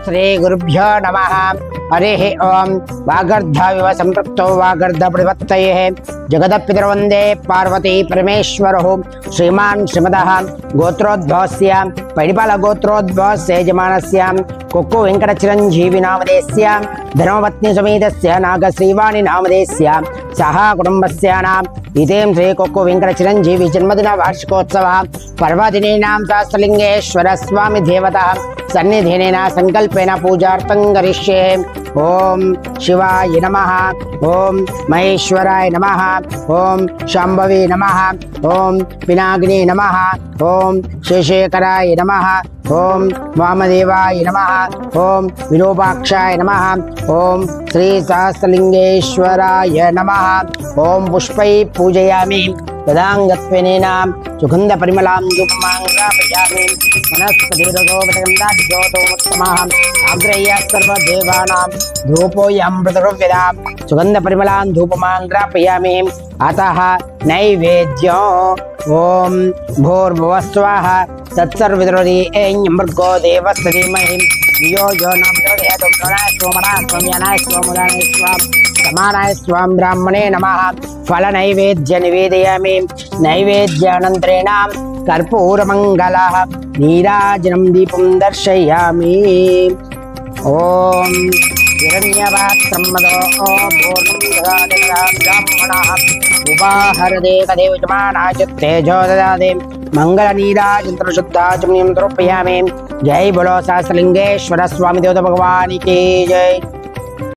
श्री गुरुभ्यो नमः। हरिः ओं। वागर्धाविव संपृक्तो वागर्धप्रतिपत्तये जगदपितरवन्दे पार्वती परमेश्वरः श्रीमान् श्रीमदः गोत्रोद्भवस्य पैडिपाल गोत्रोद्भवस्य यजमानस्य कुक्कु वेंकटचिरंजीवी नामधेयस्य धर्मपत्नी समेतस्य नागश्रीवाणी नामधेयस्य सह कुटुंबस्य नाम इतें श्री कुक्कु वेंकटचिरंजीवी जन्मदिन वार्षिकोत्सव पर्वदिनेनां सहस्रलिंगेश्वर स्वामी देवता सन्निधेन संकल्पेन पूजार्थं करिष्ये। ओम शिवाय नमः। ओम महेश्वराय नमः। ओम शांभवे नमः। ओम पिनाकिने नमः। ओम शेषेकराय नमः। ओम वामदेवाय नमः। ओम विरूपाक्षाय नमः। ओम श्री सहस्रलिंगेश्वराय नमः। ओम पुष्पै पूजयामि तदांगत्वेन सुगंध परिमलां धूपमांग्रापयामि वनस्पतिरोधोपतगन्धाद्योतोमुत्तमः आग्रह्य सर्वदेवानां धूपोऽयं प्रतिरुव्यदां सुगंध परिमलां धूपमांग्रापयामि अतः नैवेद्यो ओम भूर्भुवस्वः तत्सर्ववितुर्वरेण्यं भर्गो देवस्य धीमहि धियो यो न प्रचोदयात्। प्रणय स्वमनः स्वम्यनाय स्वमुदाय स्वं समानाय स्वं ब्राह्मणे नमः। फल नैवेद्य निवेदयामि। नैवेद्यानन्तरेण कर्पूरमङ्गलः नीराजनं दीपं दर्शयामि। ओम हिरण्यपात्रं मदो पूर्णं ददाति ब्राह्मणः उपाहरदे तदेव यजमानाय तेजो ददाति मंगलनीराजन्त्रशुद्धाचमनीं द्रव्यामि। जय बोलो सहस्रलिंगेश्वर स्वामी देवता भगवान की जय।